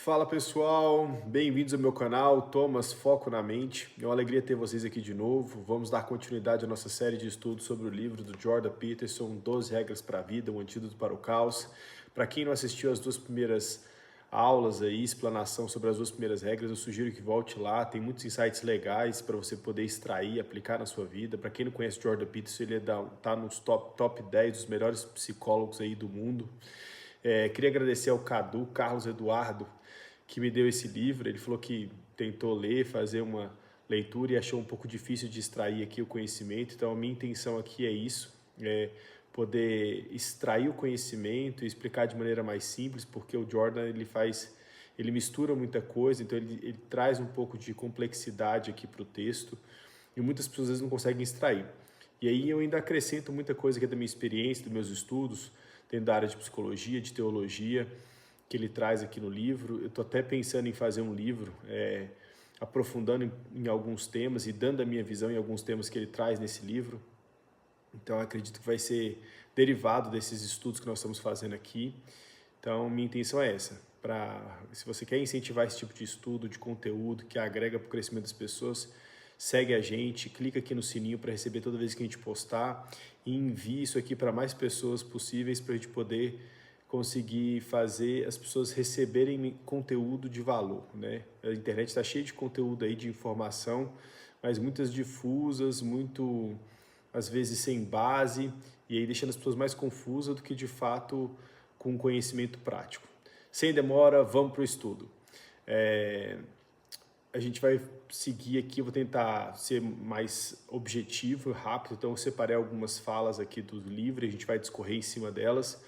Fala pessoal, bem-vindos ao meu canal Thomas Foco na Mente. É uma alegria ter vocês aqui de novo. Vamos dar continuidade à nossa série de estudos sobre o livro do Jordan Peterson, 12 Regras para a Vida, um Antídoto para o Caos. Para quem não assistiu as duas primeiras aulas aí, explanação sobre as duas primeiras regras, eu sugiro que volte lá. Tem muitos insights legais para você poder extrair, aplicar na sua vida. Para quem não conhece o Jordan Peterson, ele tá nos top 10 dos melhores psicólogos aí do mundo. Queria agradecer ao Cadu, Carlos Eduardo, que me deu esse livro. Ele falou que tentou ler, fazer uma leitura e achou um pouco difícil de extrair aqui o conhecimento. Então a minha intenção aqui é isso, poder extrair o conhecimento e explicar de maneira mais simples, porque o Jordan ele mistura muita coisa, então ele traz um pouco de complexidade aqui para o texto e muitas pessoas às vezes não conseguem extrair. E aí eu ainda acrescento muita coisa que é da minha experiência, dos meus estudos, dentro da área de psicologia, de teologia, que ele traz aqui no livro. Eu estou até pensando em fazer um livro aprofundando em alguns temas e dando a minha visão em alguns temas que ele traz nesse livro. Então eu acredito que vai ser derivado desses estudos que nós estamos fazendo aqui. Então minha intenção é essa, se você quer incentivar esse tipo de estudo, de conteúdo que agrega para o crescimento das pessoas, segue a gente, clica aqui no sininho para receber toda vez que a gente postar e envie isso aqui para mais pessoas possíveis para a gente poder conseguir fazer as pessoas receberem conteúdo de valor, né? A internet está cheia de conteúdo aí, de informação, mas muitas difusas, muito, às vezes, sem base, e aí deixando as pessoas mais confusas do que, de fato, com conhecimento prático. Sem demora, vamos para o estudo. A gente vai seguir aqui, eu vou tentar ser mais objetivo, rápido, então eu separei algumas falas aqui do livro, a gente vai discorrer em cima delas,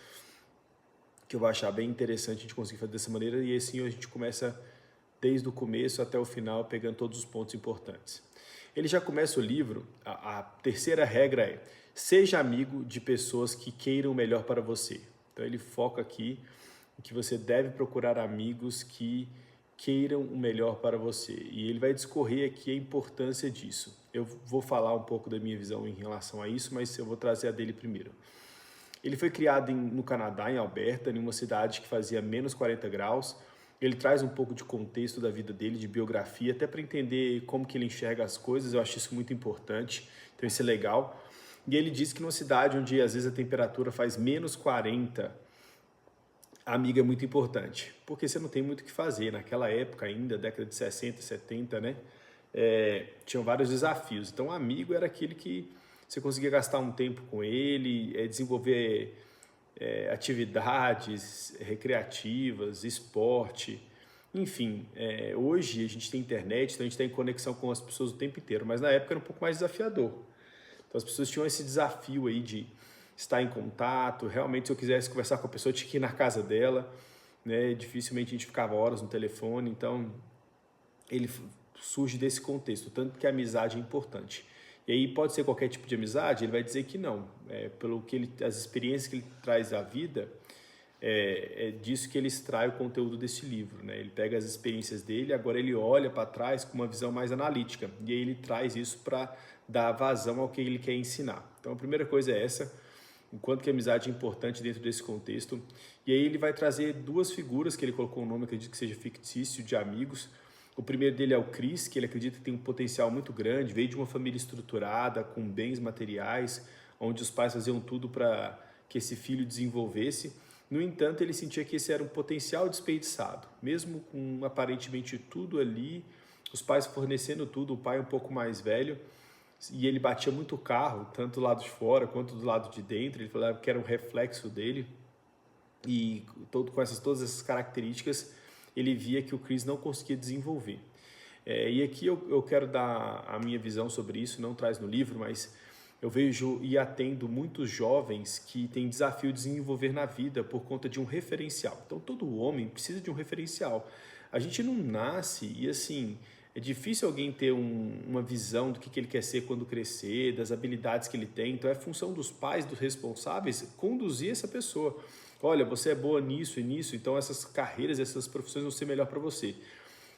que eu vou achar bem interessante a gente conseguir fazer dessa maneira, e assim a gente começa desde o começo até o final, pegando todos os pontos importantes. Ele já começa o livro, a terceira regra é: seja amigo de pessoas que queiram o melhor para você. Então ele foca aqui em que você deve procurar amigos que queiram o melhor para você. E ele vai discorrer aqui a importância disso. Eu vou falar um pouco da minha visão em relação a isso, mas eu vou trazer a dele primeiro. Ele foi criado no Canadá, em Alberta, em uma cidade que fazia menos 40 graus. Ele traz um pouco de contexto da vida dele, de biografia, até para entender como que ele enxerga as coisas. Eu acho isso muito importante, então isso é legal. E ele diz que numa cidade onde às vezes a temperatura faz menos 40, a amiga é muito importante, porque você não tem muito o que fazer. Naquela época ainda, década de 60, 70, né? Tinham vários desafios. Então, amigo era aquele que você conseguia gastar um tempo com ele, desenvolver atividades recreativas, esporte, enfim. Hoje a gente tem internet, então a gente está em conexão com as pessoas o tempo inteiro, mas na época era um pouco mais desafiador. Então as pessoas tinham esse desafio aí de estar em contato. Realmente, se eu quisesse conversar com a pessoa, eu tinha que ir na casa dela, né? Dificilmente a gente ficava horas no telefone, então ele surge desse contexto, tanto que a amizade é importante. E aí pode ser qualquer tipo de amizade, ele vai dizer que não. Pelo que as experiências que ele traz à vida, é disso que ele extrai o conteúdo desse livro, né? Ele pega as experiências dele, agora ele olha para trás com uma visão mais analítica, e aí ele traz isso para dar vazão ao que ele quer ensinar. Então a primeira coisa é essa, o quanto que a amizade é importante dentro desse contexto. E aí ele vai trazer duas figuras que ele colocou o nome, acredito que seja fictício, de amigos. O primeiro dele é o Chris, que ele acredita que tem um potencial muito grande, veio de uma família estruturada, com bens materiais, onde os pais faziam tudo para que esse filho desenvolvesse. No entanto, ele sentia que esse era um potencial desperdiçado. Mesmo com aparentemente tudo ali, os pais fornecendo tudo, o pai um pouco mais velho, e ele batia muito o carro, tanto do lado de fora quanto do lado de dentro. Ele falava que era um reflexo dele, e com todas essas características, ele via que o Chris não conseguia desenvolver. E aqui eu quero dar a minha visão sobre isso, não traz no livro, mas eu vejo e atendo muitos jovens que têm desafio de desenvolver na vida por conta de um referencial. Então todo homem precisa de um referencial. A gente não nasce e assim, é difícil alguém ter uma visão do que ele quer ser quando crescer, das habilidades que ele tem. Então é função dos pais, dos responsáveis, conduzir essa pessoa. Olha, você é boa nisso e nisso, então essas carreiras, essas profissões vão ser melhor para você.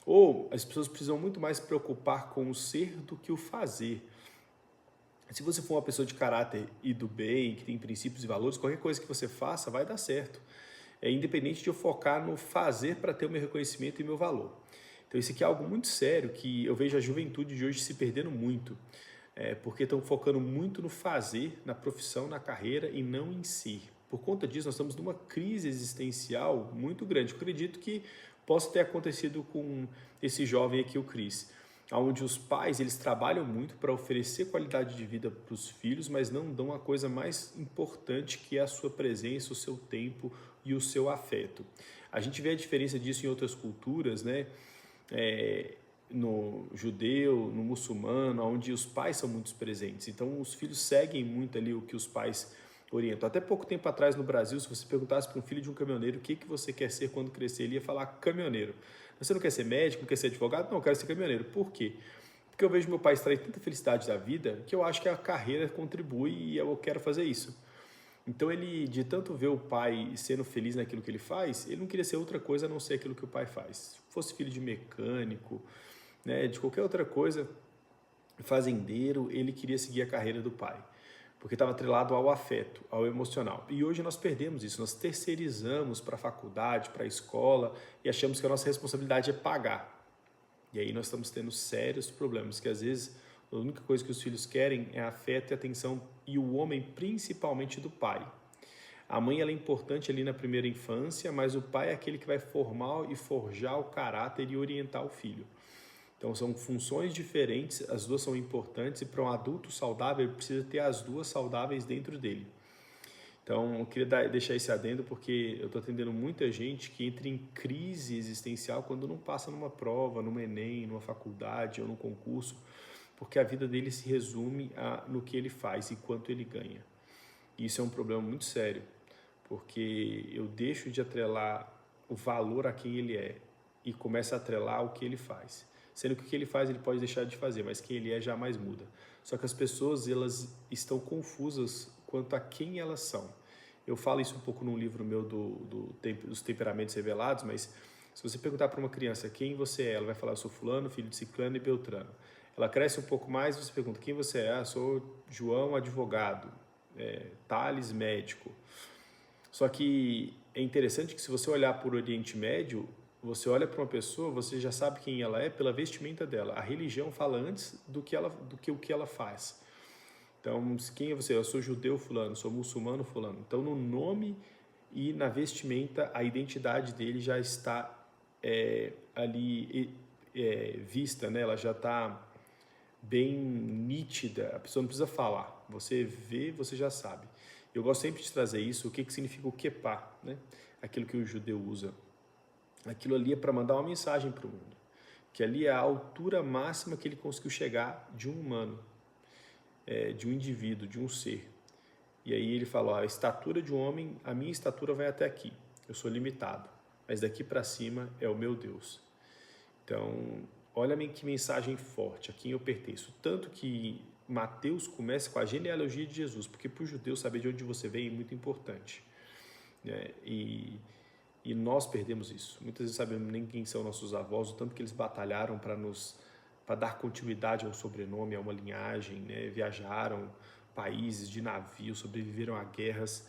Ou as pessoas precisam muito mais se preocupar com o ser do que o fazer. Se você for uma pessoa de caráter e do bem, que tem princípios e valores, qualquer coisa que você faça vai dar certo. independente de eu focar no fazer para ter o meu reconhecimento e meu valor. Então isso aqui é algo muito sério que eu vejo a juventude de hoje se perdendo muito, porque estão focando muito no fazer, na profissão, na carreira e não em si. Por conta disso, nós estamos numa crise existencial muito grande. Eu acredito que possa ter acontecido com esse jovem aqui, o Cris, onde os pais eles trabalham muito para oferecer qualidade de vida para os filhos, mas não dão a coisa mais importante, que é a sua presença, o seu tempo e o seu afeto. A gente vê a diferença disso em outras culturas, né? No judeu, no muçulmano, onde os pais são muito presentes. Então, os filhos seguem muito ali o que os pais orientam. Até pouco tempo atrás no Brasil, se você perguntasse para um filho de um caminhoneiro o que você quer ser quando crescer, ele ia falar caminhoneiro. Você não quer ser médico, não quer ser advogado? Não, eu quero ser caminhoneiro. Por quê? Porque eu vejo meu pai extrair tanta felicidade da vida que eu acho que a carreira contribui e eu quero fazer isso. Então ele, de tanto ver o pai sendo feliz naquilo que ele faz, ele não queria ser outra coisa a não ser aquilo que o pai faz. Se fosse filho de mecânico, né, de qualquer outra coisa, fazendeiro, ele queria seguir a carreira do pai, porque estava atrelado ao afeto, ao emocional. E hoje nós perdemos isso, nós terceirizamos para a faculdade, para a escola e achamos que a nossa responsabilidade é pagar. E aí nós estamos tendo sérios problemas, que às vezes a única coisa que os filhos querem é afeto e atenção, e o homem principalmente do pai. A mãe ela é importante ali na primeira infância, mas o pai é aquele que vai formar e forjar o caráter e orientar o filho. Então são funções diferentes, as duas são importantes, e para um adulto saudável ele precisa ter as duas saudáveis dentro dele. Então eu queria deixar esse adendo porque eu estou atendendo muita gente que entra em crise existencial quando não passa numa prova, numa Enem, numa faculdade ou num concurso, porque a vida dele se resume no que ele faz e quanto ele ganha. E isso é um problema muito sério, porque eu deixo de atrelar o valor a quem ele é e começo a atrelar o que ele faz. Sendo que o que ele faz ele pode deixar de fazer, mas quem ele é jamais muda. Só que as pessoas elas estão confusas quanto a quem elas são. Eu falo isso um pouco num livro meu dos temperamentos revelados, mas se você perguntar para uma criança quem você é, ela vai falar: eu sou fulano, filho de ciclano e beltrano. Ela cresce um pouco mais, você pergunta quem você é, sou João, advogado, Thales, médico. Só que é interessante que se você olhar por Oriente Médio, você olha para uma pessoa, você já sabe quem ela é pela vestimenta dela. A religião fala antes do que o que ela faz. Então, quem é você? Eu sou judeu fulano, sou muçulmano fulano. Então, no nome e na vestimenta, a identidade dele já está ali vista, né? Ela já está bem nítida. A pessoa não precisa falar. Você vê, você já sabe. Eu gosto sempre de trazer isso. O que significa o kepá, né? Aquilo que o judeu usa. Aquilo ali é para mandar uma mensagem para o mundo, que ali é a altura máxima que ele conseguiu chegar de um humano, de um indivíduo, de um ser. E aí ele fala: a estatura de um homem, a minha estatura vai até aqui, eu sou limitado, mas daqui para cima é o meu Deus. Então, olha que mensagem forte, a quem eu pertenço. Tanto que Mateus começa com a genealogia de Jesus, porque para o judeu saber de onde você vem é muito importante, né? E nós perdemos isso. Muitas vezes sabemos nem quem são nossos avós, o tanto que eles batalharam para dar continuidade a um sobrenome, a uma linhagem, né? Viajaram países de navio, sobreviveram a guerras.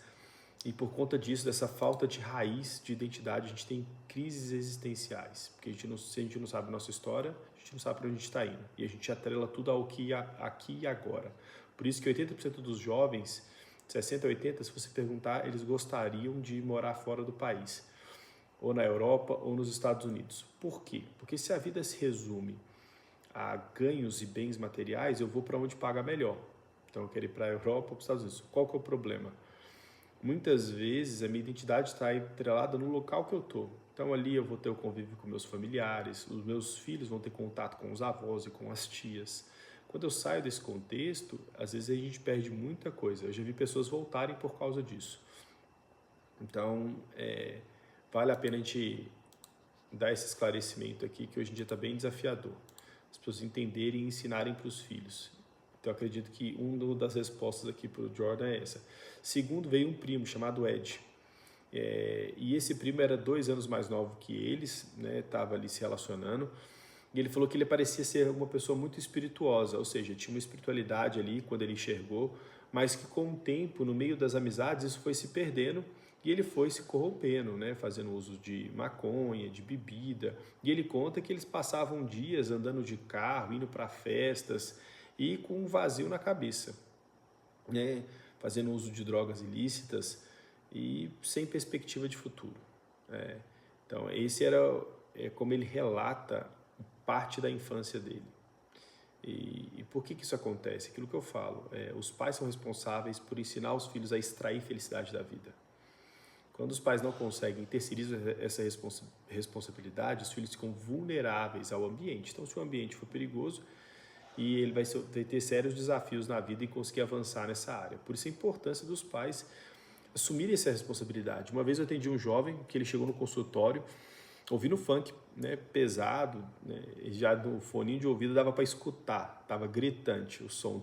E por conta disso, dessa falta de raiz, de identidade, a gente tem crises existenciais. Porque se a gente não sabe a nossa história, a gente não sabe para onde a gente está indo. E a gente atrela tudo ao que aqui e agora. Por isso que 80% dos jovens, 60% a 80%, se você perguntar, eles gostariam de morar fora do país, ou na Europa, ou nos Estados Unidos. Por quê? Porque se a vida se resume a ganhos e bens materiais, eu vou para onde paga melhor. Então eu quero ir para a Europa ou para os Estados Unidos. Qual que é o problema? Muitas vezes a minha identidade está atrelada no local que eu estou. Então ali eu vou ter o convívio com meus familiares, os meus filhos vão ter contato com os avós e com as tias. Quando eu saio desse contexto, às vezes a gente perde muita coisa. Eu já vi pessoas voltarem por causa disso. Então, vale a pena a gente dar esse esclarecimento aqui, que hoje em dia está bem desafiador. As pessoas entenderem e ensinarem para os filhos. Então, eu acredito que uma das respostas aqui para o Jordan é essa. Segundo, veio um primo chamado Ed. E esse primo era 2 anos mais novo que eles, né? Estava ali se relacionando. E ele falou que ele parecia ser uma pessoa muito espirituosa, ou seja, tinha uma espiritualidade ali quando ele enxergou, mas que com o tempo, no meio das amizades, isso foi se perdendo E ele foi se corrompendo, né? Fazendo uso de maconha, de bebida. E ele conta que eles passavam dias andando de carro, indo para festas e com um vazio na cabeça, né? Fazendo uso de drogas ilícitas e sem perspectiva de futuro. Então, esse era como ele relata parte da infância dele. E por que isso acontece? Aquilo que eu falo, os pais são responsáveis por ensinar os filhos a extrair felicidade da vida. Quando os pais não conseguem terceirizar essa responsabilidade, os filhos ficam vulneráveis ao ambiente. Então, se o ambiente for perigoso, e ele vai ter sérios desafios na vida e conseguir avançar nessa área. Por isso a importância dos pais assumirem essa responsabilidade. Uma vez eu atendi um jovem que ele chegou no consultório ouvindo funk, né, pesado, né, já no foninho de ouvido dava para escutar, estava gritante o som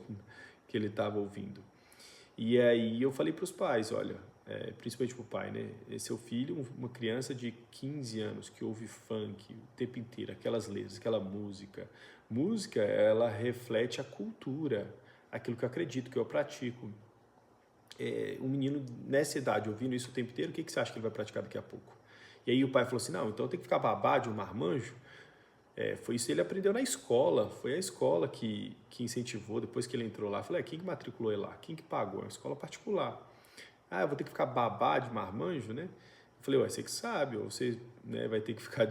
que ele estava ouvindo. E aí eu falei para os pais, olha, principalmente para o pai, né, seu filho, uma criança de 15 anos que ouve funk o tempo inteiro, aquelas letras, aquela música. Música, ela reflete a cultura, aquilo que eu acredito, que eu pratico. Um menino nessa idade ouvindo isso o tempo inteiro, o que você acha que ele vai praticar daqui a pouco? E aí o pai falou assim, não, então tem que ficar babá de um marmanjo. Foi isso que ele aprendeu na escola, foi a escola que incentivou, depois que ele entrou lá. Eu falei, quem que matriculou ele lá? Quem que pagou? É uma escola particular. Eu vou ter que ficar babá de marmanjo, né? Eu falei, você que sabe, ou você, né, vai ter que ficar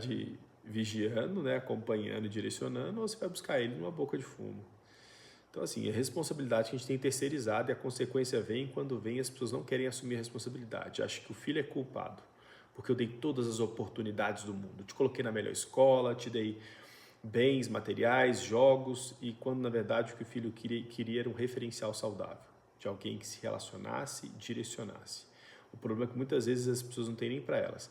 vigiando, né, acompanhando e direcionando, ou você vai buscar ele numa boca de fumo. Então, assim, a responsabilidade que a gente tem terceirizado e a consequência vem quando vem as pessoas não querem assumir a responsabilidade. Acham que o filho é culpado, porque eu dei todas as oportunidades do mundo. Te coloquei na melhor escola, te dei bens, materiais, jogos, e quando, na verdade, o que o filho queria era um referencial saudável, de alguém que se relacionasse e direcionasse. O problema é que muitas vezes as pessoas não têm nem para elas.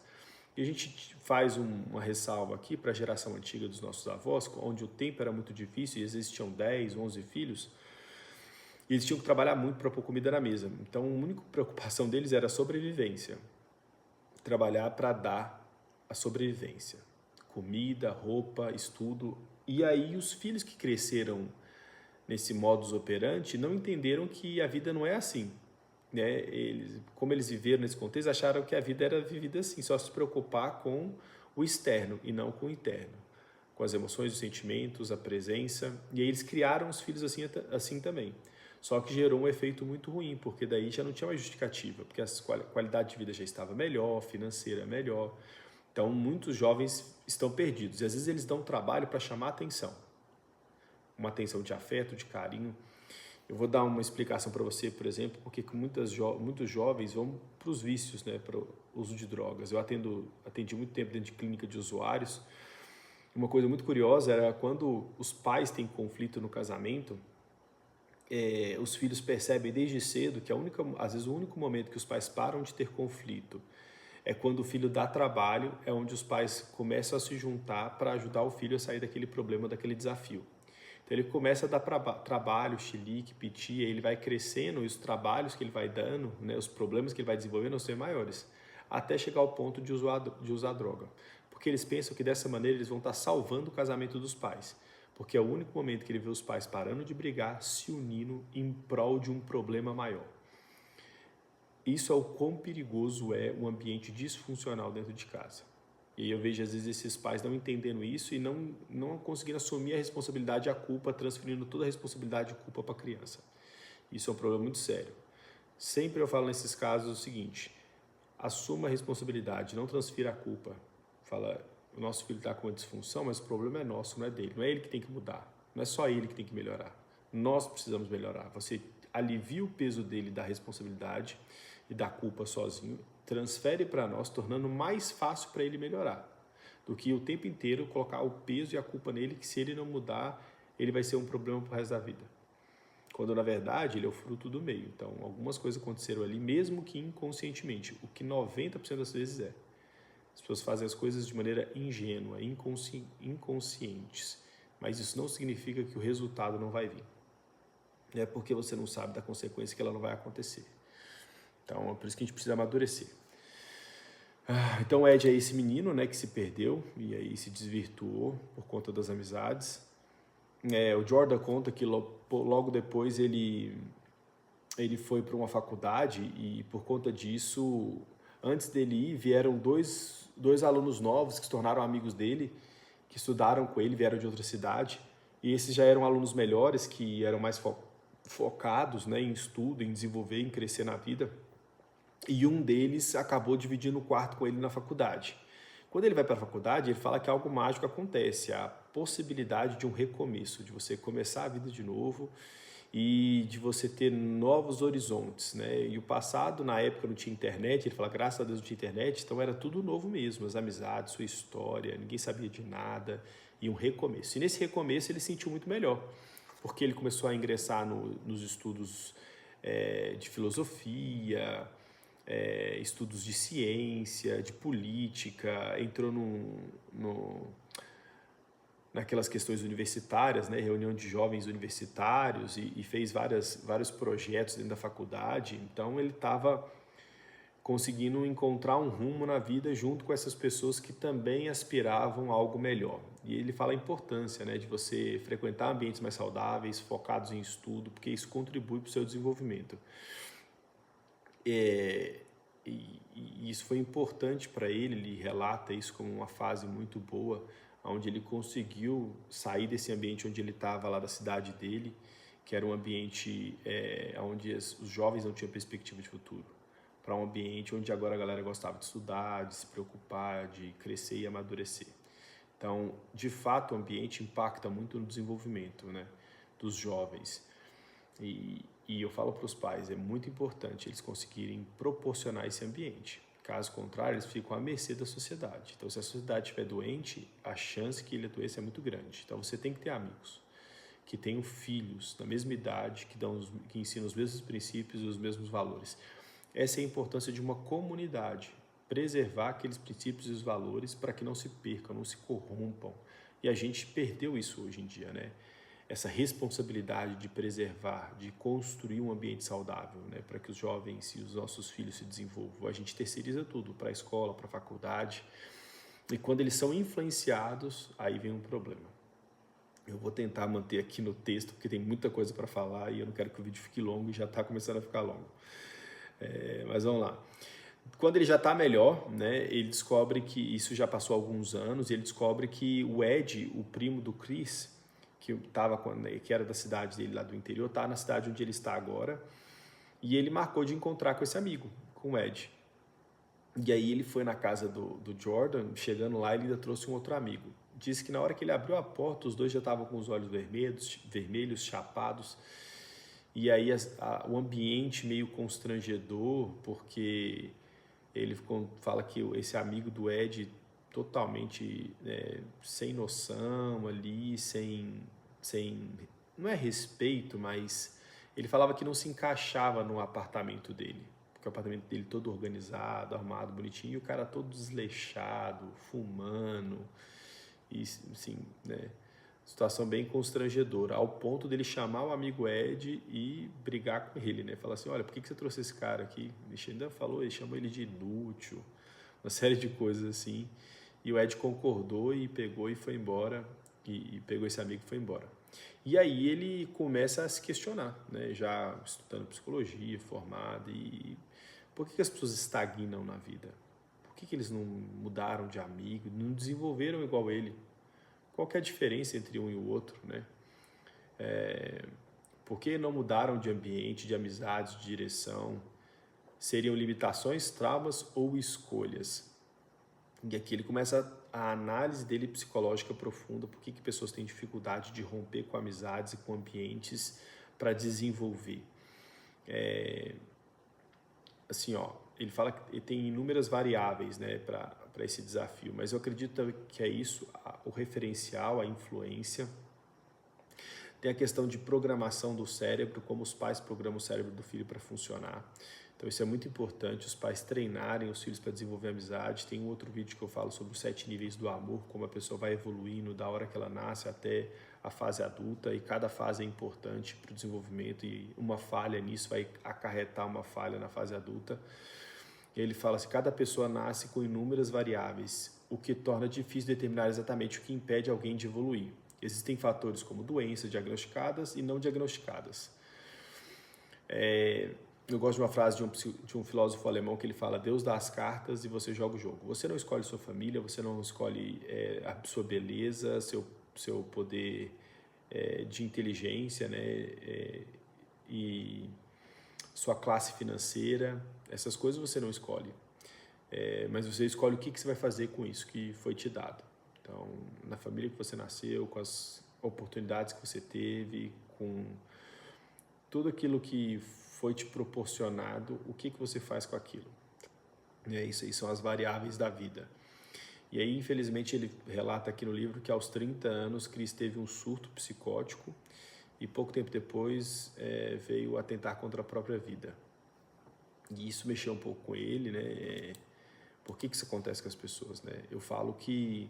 E a gente faz uma ressalva aqui para a geração antiga dos nossos avós, onde o tempo era muito difícil e existiam 10, 11 filhos, e eles tinham que trabalhar muito para pôr comida na mesa. Então, a única preocupação deles era a sobrevivência. Trabalhar para dar a sobrevivência. Comida, roupa, estudo. E aí os filhos que cresceram nesse modus operandi não entenderam que a vida não é assim. Né? Como eles viveram nesse contexto, acharam que a vida era vivida assim, só se preocupar com o externo e não com o interno, com as emoções, os sentimentos, a presença, e aí eles criaram os filhos assim também. Só que gerou um efeito muito ruim, porque daí já não tinha mais justificativa, porque a qualidade de vida já estava melhor, financeira melhor. Então, muitos jovens estão perdidos, e às vezes eles dão trabalho para chamar atenção, uma atenção de afeto, de carinho. Eu vou dar uma explicação para você, por exemplo, porque muitos jovens vão para os vícios, né, para o uso de drogas. Eu atendi muito tempo dentro de clínica de usuários. Uma coisa muito curiosa era quando os pais têm conflito no casamento, os filhos percebem desde cedo que às vezes o único momento que os pais param de ter conflito é quando o filho dá trabalho, é onde os pais começam a se juntar para ajudar o filho a sair daquele problema, daquele desafio. Então ele começa a dar trabalho, chilique, piti, ele vai crescendo e os trabalhos que ele vai dando, né, os problemas que ele vai desenvolvendo vão ser maiores, até chegar ao ponto de usar droga. Porque eles pensam que dessa maneira eles vão estar salvando o casamento dos pais. Porque é o único momento que ele vê os pais parando de brigar, se unindo em prol de um problema maior. Isso é o quão perigoso é um ambiente disfuncional dentro de casa. E eu vejo, às vezes, esses pais não entendendo isso e não conseguindo assumir a responsabilidade e a culpa, transferindo toda a responsabilidade e culpa para a criança. Isso é um problema muito sério. Sempre eu falo nesses casos o seguinte, assuma a responsabilidade, não transfira a culpa. Fala, o nosso filho está com uma disfunção, mas o problema é nosso, não é dele. Não é ele que tem que mudar, não é só ele que tem que melhorar. Nós precisamos melhorar. Você alivia o peso dele da responsabilidade e da culpa sozinho, transfere para nós, tornando mais fácil para ele melhorar, do que o tempo inteiro colocar o peso e a culpa nele, que se ele não mudar, ele vai ser um problema para o resto da vida. Quando, na verdade, ele é o fruto do meio. Então, algumas coisas aconteceram ali, mesmo que inconscientemente, o que 90% das vezes é. As pessoas fazem as coisas de maneira ingênua, inconscientes, mas isso não significa que o resultado não vai vir. É porque você não sabe da consequência que ela não vai acontecer. Então, é por isso que a gente precisa amadurecer. Então, o Ed é esse menino, né, que se perdeu e aí se desvirtuou por conta das amizades. O Jordan conta que logo depois ele foi para uma faculdade e, por conta disso, Antes dele ir, vieram dois alunos novos que se tornaram amigos dele, que estudaram com ele, vieram de outra cidade, e esses já eram alunos melhores, que eram mais focados, né, em estudo, em desenvolver, em crescer na vida, e um deles acabou dividindo o quarto com ele na faculdade. Quando ele vai para a faculdade, ele fala que algo mágico acontece, a possibilidade de um recomeço, de você começar a vida de novo e de você ter novos horizontes, né? E o passado, na época, não tinha internet, ele fala, graças a Deus não tinha internet, então era tudo novo mesmo, as amizades, sua história, ninguém sabia de nada, e um recomeço. E nesse recomeço ele se sentiu muito melhor, porque ele começou a ingressar nos estudos de filosofia, estudos de ciência, de política, entrou naquelas questões universitárias, né, reunião de jovens universitários e fez vários projetos dentro da faculdade. Então ele estava conseguindo encontrar um rumo na vida junto com essas pessoas que também aspiravam a algo melhor. E ele fala a importância, né, de você frequentar ambientes mais saudáveis, focados em estudo, porque isso contribui para o seu desenvolvimento. E isso foi importante para ele relata isso como uma fase muito boa, onde ele conseguiu sair desse ambiente onde ele estava lá da cidade dele, que era um ambiente onde os jovens não tinham perspectiva de futuro, para um ambiente onde agora a galera gostava de estudar, de se preocupar, de crescer e amadurecer. Então, de fato, o ambiente impacta muito no desenvolvimento, né, dos jovens. E eu falo para os pais, é muito importante eles conseguirem proporcionar esse ambiente. Caso contrário, eles ficam à mercê da sociedade. Então, se a sociedade estiver doente, a chance que ele adoeça é muito grande. Então, você tem que ter amigos que tenham filhos da mesma idade, que ensinam os mesmos princípios e os mesmos valores. Essa é a importância de uma comunidade, preservar aqueles princípios e os valores para que não se percam, não se corrompam. E a gente perdeu isso hoje em dia, né? Essa responsabilidade de preservar, de construir um ambiente saudável, né, para que os jovens e os nossos filhos se desenvolvam. A gente terceiriza tudo para a escola, para a faculdade, e quando eles são influenciados, aí vem um problema. Eu vou tentar manter aqui no texto, porque tem muita coisa para falar e eu não quero que o vídeo fique longo e já está começando a ficar longo. Mas vamos lá. Quando ele já está melhor, né, ele descobre que isso já passou alguns anos, e ele descobre que o Ed, o primo do Chris, que era da cidade dele lá do interior, está na cidade onde ele está agora, e ele marcou de encontrar com esse amigo, com o Ed. E aí ele foi na casa do Jordan, chegando lá ele ainda trouxe um outro amigo. Disse que na hora que ele abriu a porta, os dois já estavam com os olhos vermelhos, chapados, e aí o ambiente meio constrangedor, porque ele fala que esse amigo do Ed totalmente sem noção ali, sem não é respeito, mas ele falava que não se encaixava no apartamento dele, porque o apartamento dele todo organizado, arrumado, bonitinho, e o cara todo desleixado, fumando, e assim, né, situação bem constrangedora, ao ponto dele chamar o amigo Ed e brigar com ele, né, falar assim, olha, por que você trouxe esse cara aqui? Ele ainda falou, ele chamou ele de inútil, uma série de coisas assim, e o Ed concordou e pegou e foi embora, e pegou esse amigo e foi embora. E aí ele começa a se questionar, né, já estudando psicologia, formado, e por que as pessoas estagnam na vida? Por que eles não mudaram de amigo, não desenvolveram igual ele? Qual que é a diferença entre um e o outro, né? Por que não mudaram de ambiente, de amizades, de direção? Seriam limitações, traumas ou escolhas? E aqui ele começa a análise dele psicológica profunda, por que pessoas têm dificuldade de romper com amizades e com ambientes para desenvolver. Assim, ó, ele fala que tem inúmeras variáveis, né, para esse desafio, mas eu acredito que é isso, o referencial, a influência. Tem a questão de programação do cérebro, como os pais programam o cérebro do filho para funcionar. Então isso é muito importante, os pais treinarem os filhos para desenvolver amizade. Tem um outro vídeo que eu falo sobre os 7 níveis do amor, como a pessoa vai evoluindo da hora que ela nasce até a fase adulta, e cada fase é importante para o desenvolvimento, e uma falha nisso vai acarretar uma falha na fase adulta. E ele fala assim, cada pessoa nasce com inúmeras variáveis, o que torna difícil determinar exatamente o que impede alguém de evoluir. Existem fatores como doenças diagnosticadas e não diagnosticadas. Eu gosto de uma frase de um filósofo alemão que ele fala: Deus dá as cartas e você joga o jogo. Você não escolhe sua família, você não escolhe a sua beleza, seu poder de inteligência, né? E sua classe financeira. Essas coisas você não escolhe. Mas você escolhe o que você vai fazer com isso que foi te dado. Então, na família que você nasceu, com as oportunidades que você teve, com tudo aquilo que foi te proporcionado, o que você faz com aquilo. Isso aí são as variáveis da vida. E aí, infelizmente, ele relata aqui no livro que aos 30 anos, Chris teve um surto psicótico e pouco tempo depois veio atentar contra a própria vida. E isso mexeu um pouco com ele, né? Por que isso acontece com as pessoas, né? Eu falo que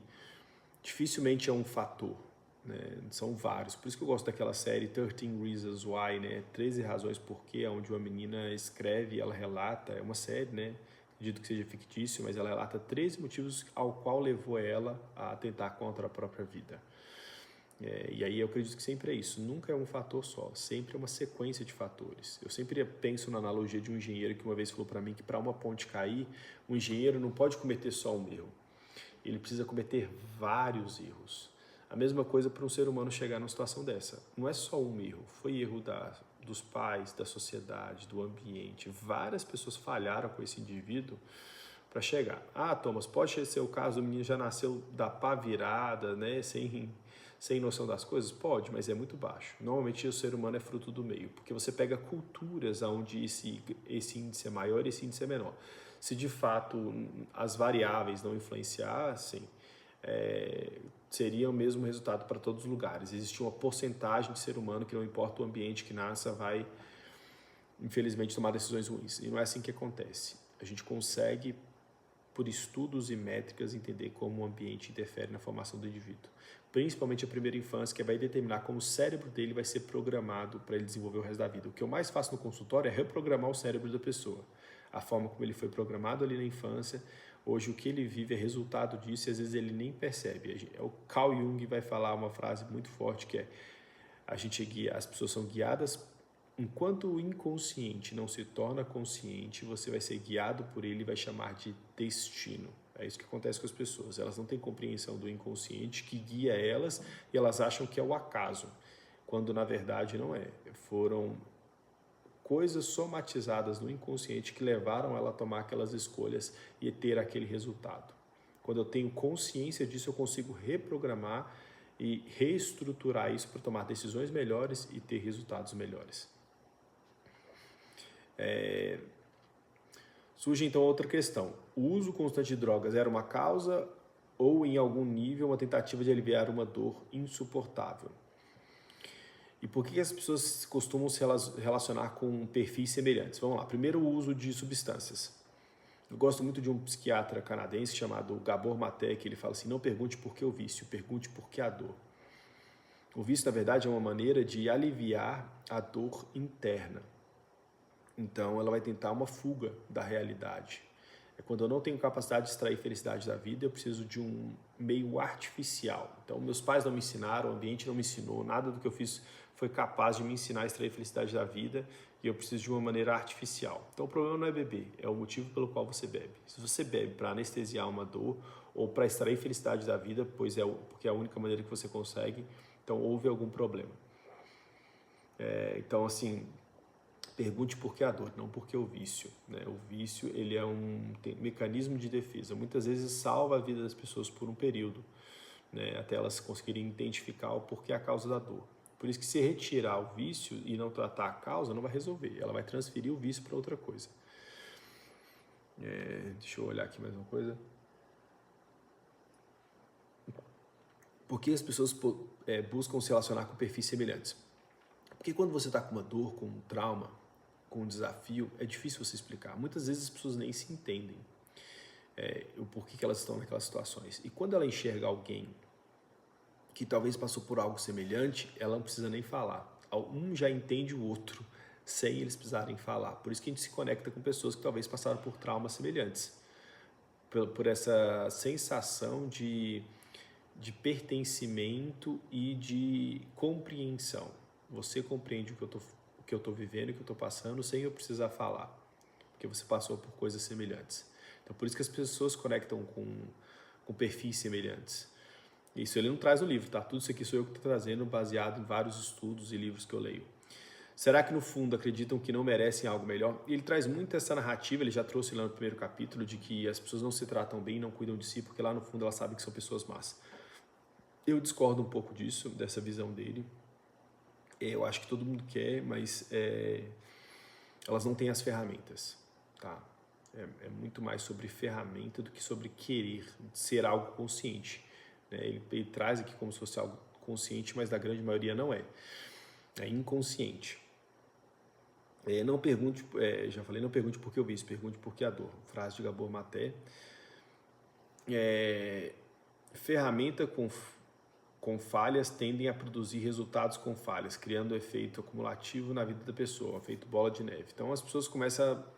dificilmente é um fator, né? São vários. Por isso que eu gosto daquela série 13 Reasons Why, né? 13 razões por quê, onde uma menina escreve, ela relata, é uma série, né? Acredito que seja fictício, mas ela relata 13 motivos ao qual levou ela a atentar contra a própria vida. E aí eu acredito que sempre é isso, nunca é um fator só, sempre é uma sequência de fatores. Eu sempre penso na analogia de um engenheiro que uma vez falou para mim que para uma ponte cair, um engenheiro não pode cometer só um erro, ele precisa cometer vários erros. A mesma coisa para um ser humano chegar numa situação dessa, não é só um erro, foi erro dos pais, da sociedade, do ambiente, várias pessoas falharam com esse indivíduo para chegar. Ah, Thomas, pode ser o caso do menino já nasceu da pá virada, né, sem noção das coisas? Pode, mas é muito baixo. Normalmente o ser humano é fruto do meio, porque você pega culturas onde esse índice é maior e esse índice é menor. Se de fato as variáveis não influenciassem, seria o mesmo resultado para todos os lugares. Existe uma porcentagem de ser humano que não importa o ambiente que nasça, vai infelizmente tomar decisões ruins. E não é assim que acontece. A gente consegue, por estudos e métricas, entender como o ambiente interfere na formação do indivíduo. Principalmente a primeira infância, que vai determinar como o cérebro dele vai ser programado para ele desenvolver o resto da vida. O que eu mais faço no consultório é reprogramar o cérebro da pessoa. A forma como ele foi programado ali na infância, hoje o que ele vive é resultado disso e às vezes ele nem percebe. O Carl Jung vai falar uma frase muito forte que é: as pessoas são guiadas. Enquanto o inconsciente não se torna consciente, você vai ser guiado por ele e vai chamar de destino. É isso que acontece com as pessoas. Elas não têm compreensão do inconsciente que guia elas e elas acham que é o acaso, quando na verdade não é. Foram coisas somatizadas no inconsciente que levaram ela a tomar aquelas escolhas e ter aquele resultado. Quando eu tenho consciência disso, eu consigo reprogramar e reestruturar isso para tomar decisões melhores e ter resultados melhores. Surge então outra questão: o uso constante de drogas era uma causa ou em algum nível uma tentativa de aliviar uma dor insuportável? E por que as pessoas costumam se relacionar com perfis semelhantes? Vamos lá. Primeiro, o uso de substâncias. Eu gosto muito de um psiquiatra canadense chamado Gabor Maté, que ele fala assim: não pergunte por que o vício, pergunte por que a dor. O vício, na verdade, é uma maneira de aliviar a dor interna. Então, ela vai tentar uma fuga da realidade. É quando eu não tenho capacidade de extrair felicidade da vida, eu preciso de um meio artificial. Então, meus pais não me ensinaram, o ambiente não me ensinou, nada do que eu fiz foi capaz de me ensinar a extrair felicidade da vida e eu preciso de uma maneira artificial. Então, o problema não é beber, é o motivo pelo qual você bebe. Se você bebe para anestesiar uma dor ou para extrair felicidade da vida, porque é a única maneira que você consegue, então houve algum problema. Então, assim, pergunte por que a dor, não por que o vício, né? O vício, ele é um mecanismo de defesa. Muitas vezes salva a vida das pessoas por um período, né? Até elas conseguirem identificar o porquê a causa da dor. Por isso que se retirar o vício e não tratar a causa, não vai resolver. Ela vai transferir o vício para outra coisa. Deixa eu olhar aqui mais uma coisa. Por que as pessoas buscam se relacionar com perfis semelhantes? Porque quando você está com uma dor, com um trauma, com um desafio, é difícil você explicar. Muitas vezes as pessoas nem se entendem o porquê que elas estão naquelas situações. E quando ela enxerga alguém que talvez passou por algo semelhante, ela não precisa nem falar. Um já entende o outro sem eles precisarem falar. Por isso que a gente se conecta com pessoas que talvez passaram por traumas semelhantes. Por essa sensação de pertencimento e de compreensão. Você compreende o que que eu estou vivendo e que eu estou passando sem eu precisar falar, porque você passou por coisas semelhantes. Então, por isso que as pessoas conectam com perfis semelhantes. Isso ele não traz no livro, tá? Tudo isso aqui sou eu que estou trazendo, baseado em vários estudos e livros que eu leio. Será que no fundo acreditam que não merecem algo melhor? E ele traz muito essa narrativa, ele já trouxe lá no primeiro capítulo, de que as pessoas não se tratam bem, não cuidam de si, porque lá no fundo elas sabem que são pessoas más. Eu discordo um pouco disso, dessa visão dele. Eu acho que todo mundo quer, mas elas não têm as ferramentas, tá? É muito mais sobre ferramenta do que sobre querer ser algo consciente, né? Ele traz aqui como se fosse algo consciente, mas da grande maioria não é. É inconsciente. Não pergunte, já falei, não pergunte por que eu vi isso, pergunte por que a dor. Frase de Gabor Maté. Ferramenta com falhas tendem a produzir resultados com falhas, criando um efeito acumulativo na vida da pessoa, um efeito bola de neve. Então as pessoas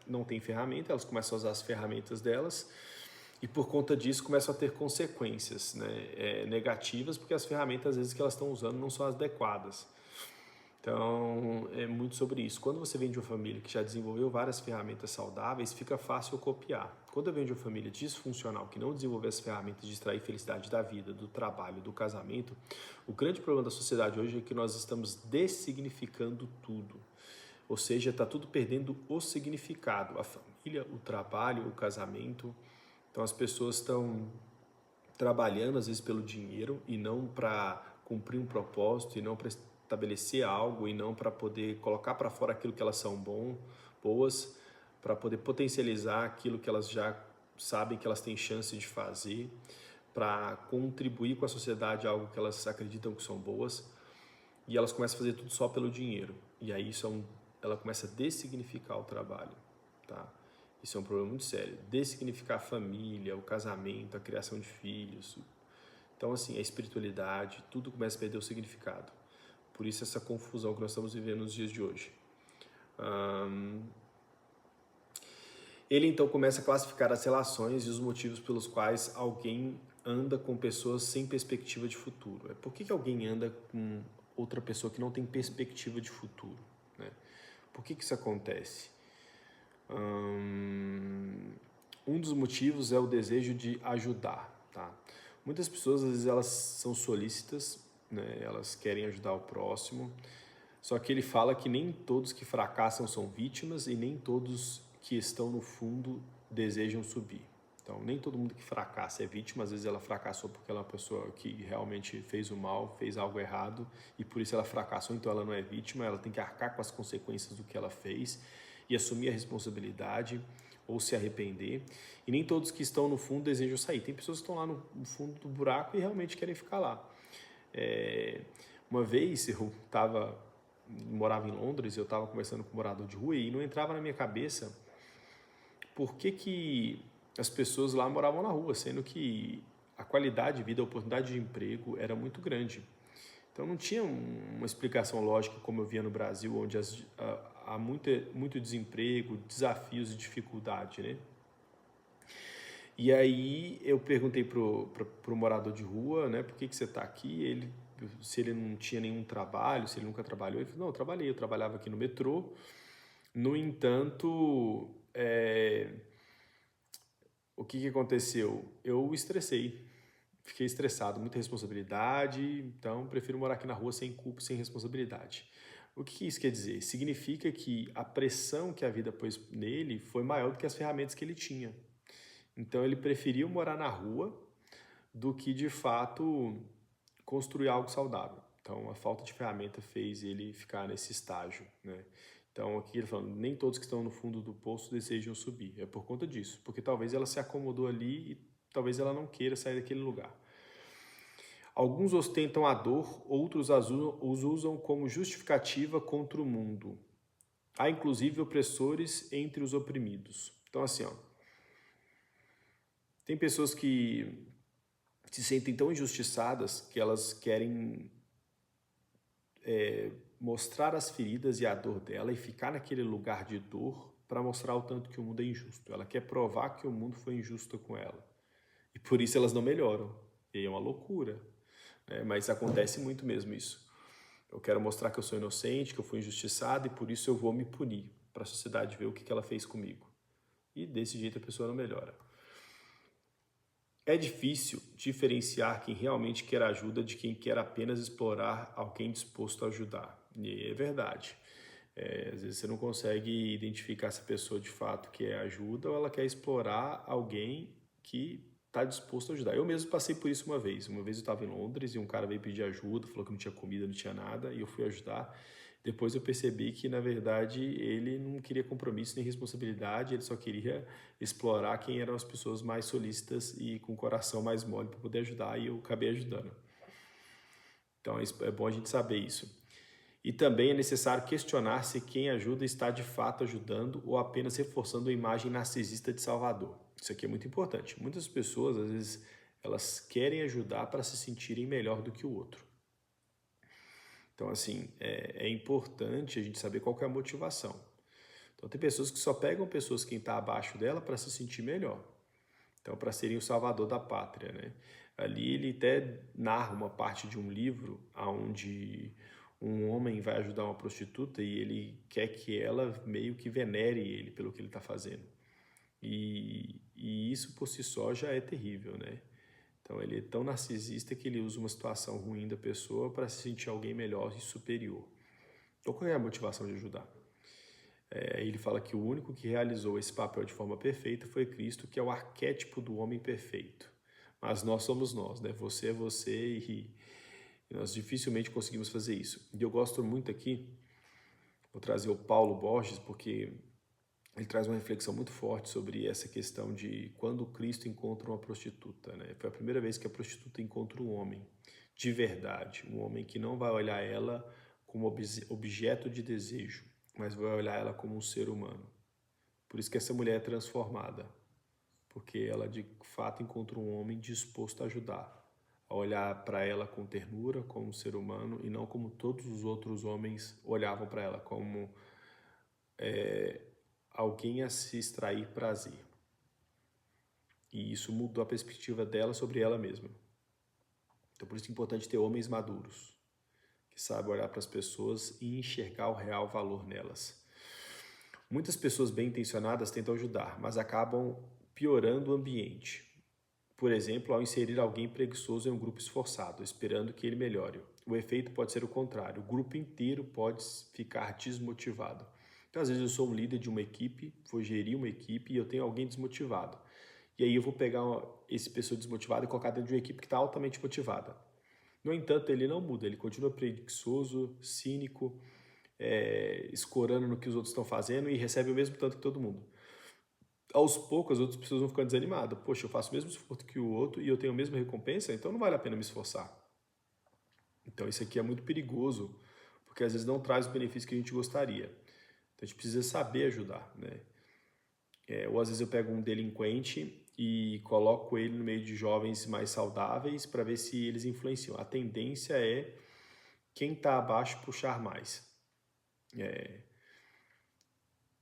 não têm ferramenta, elas começam a usar as ferramentas delas e por conta disso começam a ter consequências, né, negativas, porque as ferramentas às vezes que elas estão usando não são as adequadas. Então, é muito sobre isso. Quando você vem de uma família que já desenvolveu várias ferramentas saudáveis, fica fácil copiar. Quando eu venho de uma família disfuncional que não desenvolveu as ferramentas de extrair felicidade da vida, do trabalho, do casamento, o grande problema da sociedade hoje é que nós estamos dessignificando tudo. Ou seja, está tudo perdendo o significado. A família, o trabalho, o casamento. Então, as pessoas estão trabalhando, às vezes, pelo dinheiro e não para cumprir um propósito e não para estabelecer algo e não para poder colocar para fora aquilo que elas são boas, para poder potencializar aquilo que elas já sabem que elas têm chance de fazer, para contribuir com a sociedade algo que elas acreditam que são boas, e elas começam a fazer tudo só pelo dinheiro. E aí ela começa a dessignificar o trabalho, tá? Isso é um problema muito sério. Dessignificar a família, o casamento, a criação de filhos. Então, assim, a espiritualidade, tudo começa a perder o significado. Por isso essa confusão que nós estamos vivendo nos dias de hoje. Ele então começa a classificar as relações e os motivos pelos quais alguém anda com pessoas sem perspectiva de futuro. Por que alguém anda com outra pessoa que não tem perspectiva de futuro, né? Por que isso acontece? Um dos motivos é o desejo de ajudar, tá? Muitas pessoas, às vezes, elas são solícitas, né? Elas querem ajudar o próximo, só que ele fala que nem todos que fracassam são vítimas e nem todos que estão no fundo desejam subir. Então, nem todo mundo que fracassa é vítima, às vezes ela fracassou porque ela é uma pessoa que realmente fez o mal, fez algo errado e por isso ela fracassou, então ela não é vítima, ela tem que arcar com as consequências do que ela fez e assumir a responsabilidade ou se arrepender. E nem todos que estão no fundo desejam sair. Tem pessoas que estão lá no fundo do buraco e realmente querem ficar lá. Uma vez eu morava em Londres, eu estava conversando com um morador de rua e não entrava na minha cabeça por que as pessoas lá moravam na rua, sendo que a qualidade de vida, a oportunidade de emprego era muito grande. Então não tinha uma explicação lógica como eu via no Brasil, onde há muito desemprego, desafios e dificuldade, né? E aí eu perguntei pro morador de rua, né, por que você está aqui? Se ele não tinha nenhum trabalho, se ele nunca trabalhou, ele falou, não, eu trabalhava aqui no metrô. No entanto, o que aconteceu? Eu fiquei estressado, muita responsabilidade, então prefiro morar aqui na rua sem culpa, sem responsabilidade. O que isso quer dizer? Significa que a pressão que a vida pôs nele foi maior do que as ferramentas que ele tinha. Então ele preferiu morar na rua do que de fato construir algo saudável. Então a falta de ferramenta fez ele ficar nesse estágio, né? Então aqui ele falando, nem todos que estão no fundo do poço desejam subir. É por conta disso, porque talvez ela se acomodou ali e talvez ela não queira sair daquele lugar. Alguns ostentam a dor, outros os usam como justificativa contra o mundo. Há inclusive opressores entre os oprimidos. Então assim, tem pessoas que se sentem tão injustiçadas que elas querem mostrar as feridas e a dor dela e ficar naquele lugar de dor para mostrar o tanto que o mundo é injusto. Ela quer provar que o mundo foi injusto com ela. E por isso elas não melhoram. E é uma loucura, né? Mas acontece muito mesmo isso. Eu quero mostrar que eu sou inocente, que eu fui injustiçado e por isso eu vou me punir, para a sociedade ver o que ela fez comigo. E desse jeito a pessoa não melhora. É difícil diferenciar quem realmente quer ajuda de quem quer apenas explorar alguém disposto a ajudar. E é verdade. Às vezes você não consegue identificar se a pessoa de fato quer ajuda ou ela quer explorar alguém que está disposto a ajudar. Eu mesmo passei por isso uma vez. Uma vez eu estava em Londres e um cara veio pedir ajuda, falou que não tinha comida, não tinha nada, e eu fui ajudar. Depois eu percebi que, na verdade, ele não queria compromisso nem responsabilidade, ele só queria explorar quem eram as pessoas mais solícitas e com o coração mais mole para poder ajudar, e eu acabei ajudando. Então é bom a gente saber isso. E também é necessário questionar se quem ajuda está de fato ajudando ou apenas reforçando a imagem narcisista de salvador. Isso aqui é muito importante. Muitas pessoas, às vezes, elas querem ajudar para se sentirem melhor do que o outro. Então, assim, é importante a gente saber qual que é a motivação. Então, tem pessoas que só pegam pessoas que estão abaixo dela para se sentir melhor. Então, para serem o salvador da pátria, né? Ali ele até narra uma parte de um livro onde um homem vai ajudar uma prostituta e ele quer que ela meio que venere ele pelo que ele está fazendo. E isso por si só já é terrível, né? Então ele é tão narcisista que ele usa uma situação ruim da pessoa para se sentir alguém melhor e superior. Então qual é a motivação de ajudar? Ele fala que o único que realizou esse papel de forma perfeita foi Cristo, que é o arquétipo do homem perfeito. Mas nós somos nós, né? Você é você e nós dificilmente conseguimos fazer isso. E eu gosto muito aqui, vou trazer o Paulo Borges, porque ele traz uma reflexão muito forte sobre essa questão de quando Cristo encontra uma prostituta, né? Foi a primeira vez que a prostituta encontra um homem de verdade, um homem que não vai olhar ela como objeto de desejo, mas vai olhar ela como um ser humano. Por isso que essa mulher é transformada, porque ela de fato encontra um homem disposto a ajudar, a olhar para ela com ternura, como um ser humano, e não como todos os outros homens olhavam para ela, como alguém a se extrair prazer. E isso mudou a perspectiva dela sobre ela mesma. Então por isso é importante ter homens maduros, que sabem olhar para as pessoas e enxergar o real valor nelas. Muitas pessoas bem intencionadas tentam ajudar, mas acabam piorando o ambiente. Por exemplo, ao inserir alguém preguiçoso em um grupo esforçado, esperando que ele melhore. O efeito pode ser o contrário, o grupo inteiro pode ficar desmotivado. Então, às vezes eu sou um líder de uma equipe, vou gerir uma equipe e eu tenho alguém desmotivado. E aí eu vou pegar esse pessoa desmotivada e colocar dentro de uma equipe que está altamente motivada. No entanto, ele não muda, ele continua preguiçoso, cínico, escorando no que os outros estão fazendo e recebe o mesmo tanto que todo mundo. Aos poucos, as outras pessoas vão ficando desanimadas. Poxa, eu faço o mesmo esforço que o outro e eu tenho a mesma recompensa, então não vale a pena me esforçar. Então isso aqui é muito perigoso, porque às vezes não traz o benefício que a gente gostaria. Então a gente precisa saber ajudar, né? Ou às vezes eu pego um delinquente e coloco ele no meio de jovens mais saudáveis para ver se eles influenciam. A tendência é quem está abaixo puxar mais.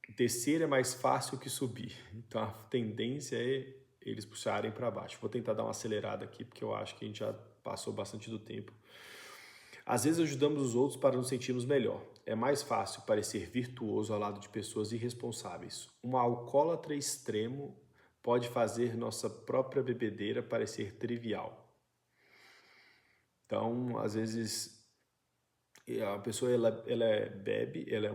Descer é mais fácil que subir. Então a tendência é eles puxarem para baixo. Vou tentar dar uma acelerada aqui, porque eu acho que a gente já passou bastante do tempo. Às vezes ajudamos os outros para nos sentirmos melhor. É mais fácil parecer virtuoso ao lado de pessoas irresponsáveis. Um alcoólatra extremo pode fazer nossa própria bebedeira parecer trivial. Então, às vezes, a pessoa bebe, ela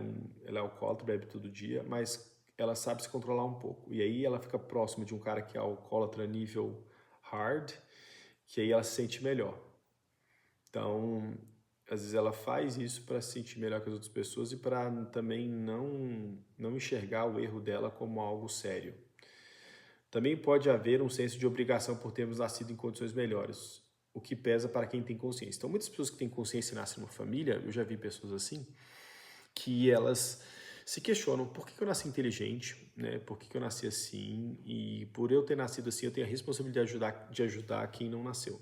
é alcoólatra, bebe todo dia, mas ela sabe se controlar um pouco. E aí ela fica próxima de um cara que é alcoólatra nível hard, que aí ela se sente melhor. Então, às vezes ela faz isso para se sentir melhor que as outras pessoas e para também não enxergar o erro dela como algo sério. Também pode haver um senso de obrigação por termos nascido em condições melhores, o que pesa para quem tem consciência. Então, muitas pessoas que têm consciência e nascem numa família, eu já vi pessoas assim, que elas se questionam por que eu nasci inteligente, né? Por que eu nasci assim, e por eu ter nascido assim eu tenho a responsabilidade de ajudar quem não nasceu.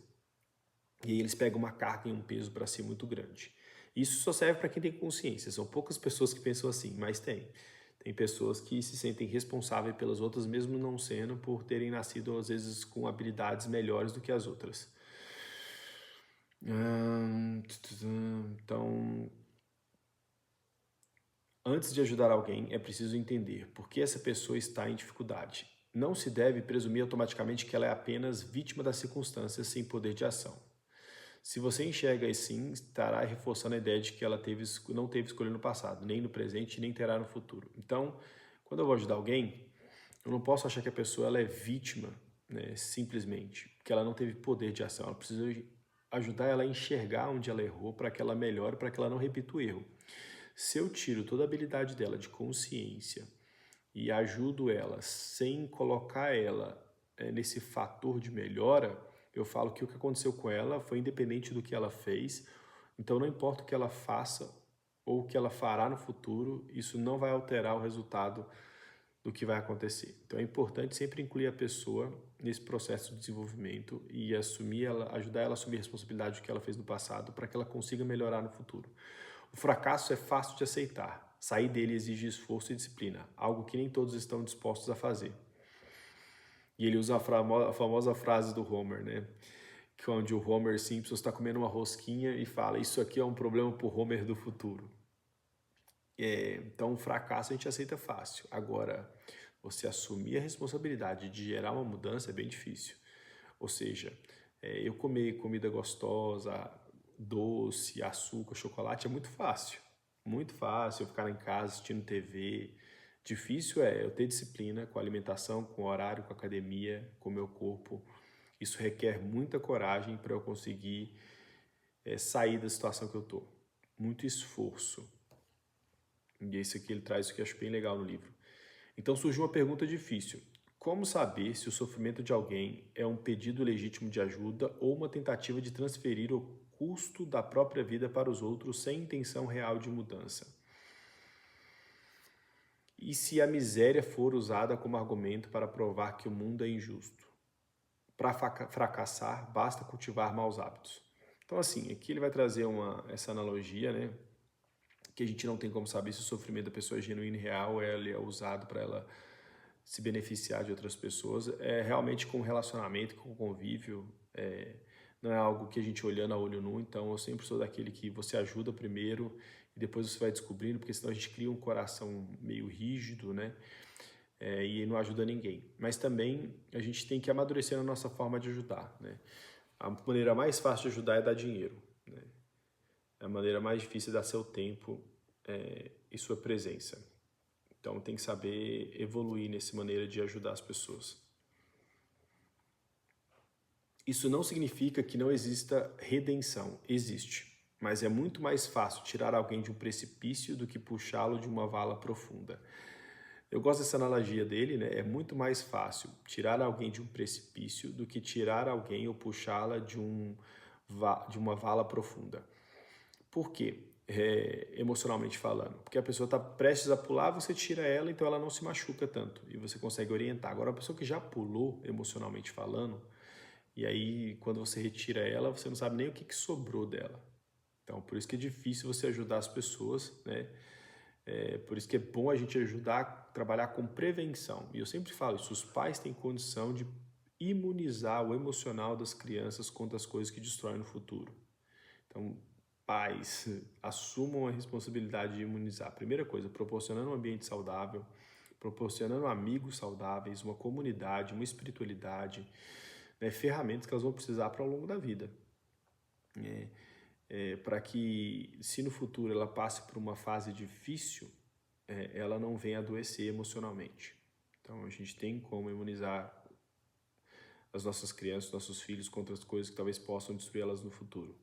E aí eles pegam uma carga e um peso para si muito grande. Isso só serve para quem tem consciência, são poucas pessoas que pensam assim, mas tem. Tem pessoas que se sentem responsáveis pelas outras, mesmo não sendo, por terem nascido às vezes com habilidades melhores do que as outras. Então, Antes de ajudar alguém, é preciso entender por que essa pessoa está em dificuldade. Não se deve presumir automaticamente que ela é apenas vítima das circunstâncias sem poder de ação. Se você enxerga assim, estará reforçando a ideia de que ela não teve escolha no passado, nem no presente, nem terá no futuro. Então, quando eu vou ajudar alguém, eu não posso achar que a pessoa ela é vítima, né, simplesmente, porque ela não teve poder de ação. Ela precisa ajudar ela a enxergar onde ela errou para que ela melhore, para que ela não repita o erro. Se eu tiro toda a habilidade dela de consciência e ajudo ela sem colocar ela nesse fator de melhora, eu falo que o que aconteceu com ela foi independente do que ela fez, então não importa o que ela faça ou o que ela fará no futuro, isso não vai alterar o resultado do que vai acontecer. Então é importante sempre incluir a pessoa nesse processo de desenvolvimento e ajudar ela a assumir a responsabilidade do que ela fez no passado para que ela consiga melhorar no futuro. O fracasso é fácil de aceitar, sair dele exige esforço e disciplina, algo que nem todos estão dispostos a fazer. E ele usa a famosa frase do Homer, né? Que onde o Homer Simpson está comendo uma rosquinha e fala: isso aqui é um problema para o Homer do futuro. Então, o fracasso a gente aceita fácil. Agora, você assumir a responsabilidade de gerar uma mudança é bem difícil. Ou seja, eu comer comida gostosa, doce, açúcar, chocolate é muito fácil. Muito fácil eu ficar em casa assistindo TV. Difícil é eu ter disciplina com a alimentação, com o horário, com a academia, com o meu corpo. Isso requer muita coragem para eu conseguir sair da situação que eu estou. Muito esforço. E esse aqui ele traz isso que eu acho bem legal no livro. Então surgiu uma pergunta difícil. Como saber se o sofrimento de alguém é um pedido legítimo de ajuda ou uma tentativa de transferir o custo da própria vida para os outros sem intenção real de mudança? E se a miséria for usada como argumento para provar que o mundo é injusto? Para fracassar, basta cultivar maus hábitos. Então, assim, aqui ele vai trazer essa analogia, né? Que a gente não tem como saber se o sofrimento da pessoa é genuíno e real, ou ele é usado para ela se beneficiar de outras pessoas. É realmente com relacionamento, com convívio, não é algo que a gente olhando a olho nu. Então, eu sempre sou daquele que você ajuda primeiro e depois você vai descobrindo, porque senão a gente cria um coração meio rígido, né? E não ajuda ninguém. Mas também a gente tem que amadurecer na nossa forma de ajudar, né? A maneira mais fácil de ajudar é dar dinheiro, né? A maneira mais difícil é dar seu tempo e sua presença. Então tem que saber evoluir nessa maneira de ajudar as pessoas. Isso não significa que não exista redenção. Existe. Mas é muito mais fácil tirar alguém de um precipício do que puxá-lo de uma vala profunda. Eu gosto dessa analogia dele, né? É muito mais fácil tirar alguém de um precipício do que tirar alguém ou puxá-la de uma vala profunda. Por quê? Emocionalmente falando. Porque a pessoa está prestes a pular, você tira ela, então ela não se machuca tanto e você consegue orientar. Agora, a pessoa que já pulou, emocionalmente falando, e aí quando você retira ela, você não sabe nem o que sobrou dela. Então, por isso que é difícil você ajudar as pessoas, né? Por isso que é bom a gente ajudar a trabalhar com prevenção. E eu sempre falo isso, os pais têm condição de imunizar o emocional das crianças contra as coisas que destroem no futuro. Então, pais, assumam a responsabilidade de imunizar. Primeira coisa, proporcionando um ambiente saudável, proporcionando amigos saudáveis, uma comunidade, uma espiritualidade, né, ferramentas que elas vão precisar para ao longo da vida. Para que, se no futuro ela passe por uma fase difícil, ela não venha adoecer emocionalmente. Então, a gente tem como imunizar as nossas crianças, nossos filhos contra as coisas que talvez possam destruí-las no futuro.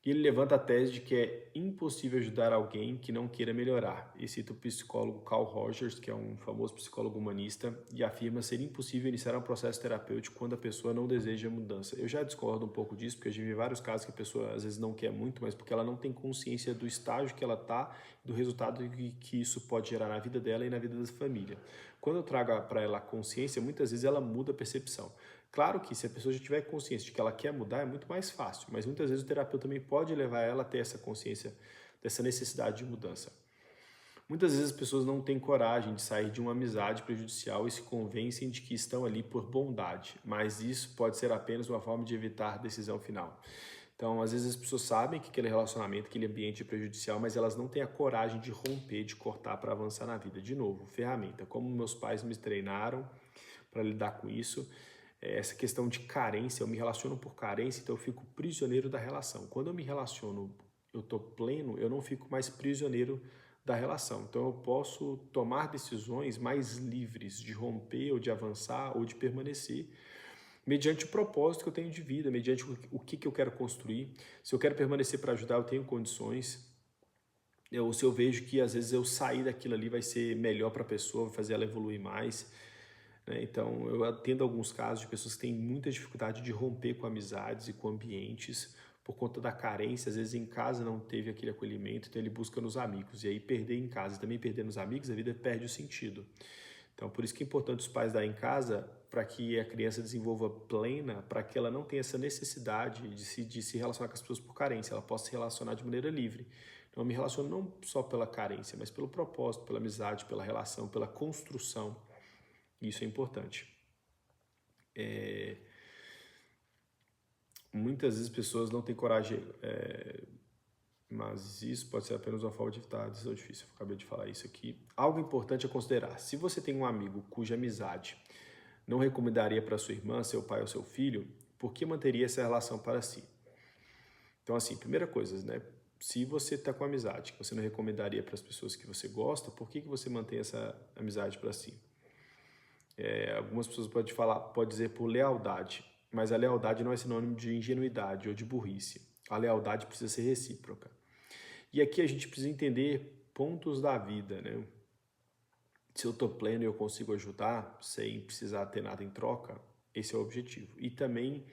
E ele levanta a tese de que é impossível ajudar alguém que não queira melhorar. E cita o psicólogo Carl Rogers, que é um famoso psicólogo humanista, e afirma ser impossível iniciar um processo terapêutico quando a pessoa não deseja mudança. Eu já discordo um pouco disso, porque eu já vi vários casos que a pessoa às vezes não quer muito, mas porque ela não tem consciência do estágio que ela está, do resultado que isso pode gerar na vida dela e na vida da família. Quando eu trago para ela a consciência, muitas vezes ela muda a percepção. Claro que se a pessoa já tiver consciência de que ela quer mudar, é muito mais fácil, mas muitas vezes o terapeuta também pode levar ela a ter essa consciência dessa necessidade de mudança. Muitas vezes as pessoas não têm coragem de sair de uma amizade prejudicial e se convencem de que estão ali por bondade, mas isso pode ser apenas uma forma de evitar a decisão final. Então, às vezes as pessoas sabem que aquele relacionamento, aquele ambiente é prejudicial, mas elas não têm a coragem de romper, de cortar para avançar na vida. De novo, ferramenta. Como meus pais me treinaram para lidar com isso, essa questão de carência, eu me relaciono por carência, então eu fico prisioneiro da relação. Quando eu me relaciono, eu estou pleno, eu não fico mais prisioneiro da relação. Então eu posso tomar decisões mais livres de romper ou de avançar ou de permanecer mediante o propósito que eu tenho de vida, mediante o que eu quero construir. Se eu quero permanecer para ajudar, eu tenho condições. Ou se eu vejo que às vezes eu sair daquilo ali vai ser melhor para a pessoa, vai fazer ela evoluir mais. Né? Então eu atendo alguns casos de pessoas que têm muita dificuldade de romper com amizades e com ambientes por conta da carência. Às vezes em casa não teve aquele acolhimento, então ele busca nos amigos. E aí perder em casa e também perder nos amigos, a vida perde o sentido. Então, por isso que é importante os pais darem em casa para que a criança desenvolva plena, para que ela não tenha essa necessidade de se relacionar com as pessoas por carência, ela possa se relacionar de maneira livre. Então, eu me relaciono não só pela carência, mas pelo propósito, pela amizade, pela relação, pela construção. Isso é importante. Muitas vezes pessoas não têm coragem, mas isso pode ser apenas uma forma de evitar a decisão difícil. Eu acabei de falar isso aqui. Algo importante a considerar. Se você tem um amigo cuja amizade não recomendaria para sua irmã, seu pai ou seu filho, por que manteria essa relação para si? Então, assim, primeira coisa, né? Se você está com amizade que você não recomendaria para as pessoas que você gosta, por que você mantém essa amizade para si? Algumas pessoas pode dizer por lealdade, mas a lealdade não é sinônimo de ingenuidade ou de burrice. A lealdade precisa ser recíproca. E aqui a gente precisa entender pontos da vida, né? Se eu estou pleno e eu consigo ajudar sem precisar ter nada em troca, esse é o objetivo. E também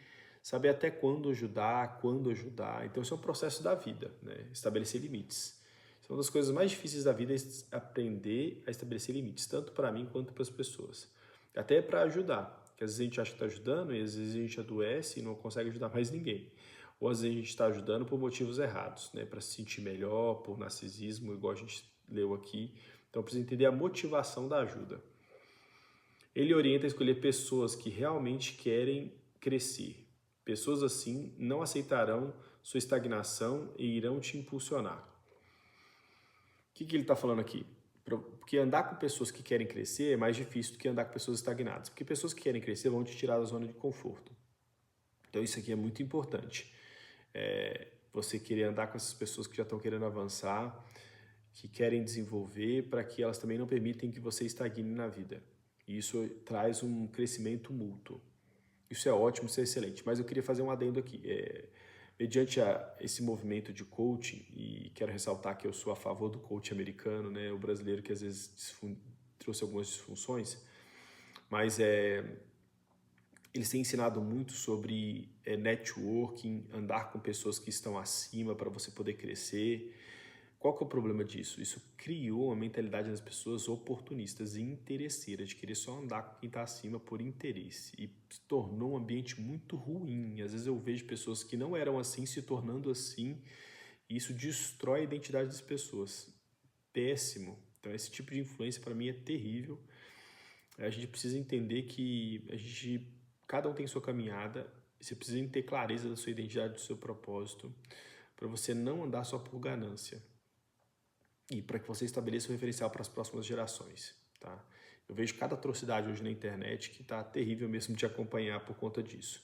saber até quando ajudar, quando ajudar. Então, isso é um processo da vida, né? Estabelecer limites. Isso é uma das coisas mais difíceis da vida, é aprender a estabelecer limites, tanto para mim quanto para as pessoas. Até para ajudar, porque às vezes a gente acha que está ajudando e às vezes a gente adoece e não consegue ajudar mais ninguém. Ou às vezes a gente está ajudando por motivos errados, né? Para se sentir melhor, por narcisismo, igual a gente leu aqui. Então precisa entender a motivação da ajuda. Ele orienta a escolher pessoas que realmente querem crescer. Pessoas assim não aceitarão sua estagnação e irão te impulsionar. O que ele está falando aqui? Porque andar com pessoas que querem crescer é mais difícil do que andar com pessoas estagnadas. Porque pessoas que querem crescer vão te tirar da zona de conforto. Então isso aqui é muito importante. Você querer andar com essas pessoas que já estão querendo avançar, que querem desenvolver, para que elas também não permitem que você estagne na vida. E isso traz um crescimento mútuo. Isso é ótimo, isso é excelente. Mas eu queria fazer um adendo aqui. Mediante esse movimento de coaching, e quero ressaltar que eu sou a favor do coaching americano, né, o brasileiro que às vezes trouxe algumas disfunções, mas eles têm ensinado muito sobre networking, andar com pessoas que estão acima para você poder crescer. Qual que é o problema disso? Isso criou uma mentalidade das pessoas oportunistas e interesseiras, de querer só andar com quem está acima por interesse. E se tornou um ambiente muito ruim. Às vezes eu vejo pessoas que não eram assim se tornando assim, e isso destrói a identidade das pessoas. Péssimo. Então esse tipo de influência para mim é terrível. A gente precisa entender que cada um tem sua caminhada, você precisa ter clareza da sua identidade, do seu propósito, para você não andar só por ganância. E para que você estabeleça um referencial para as próximas gerações, tá? Eu vejo cada atrocidade hoje na internet que está terrível mesmo de acompanhar por conta disso.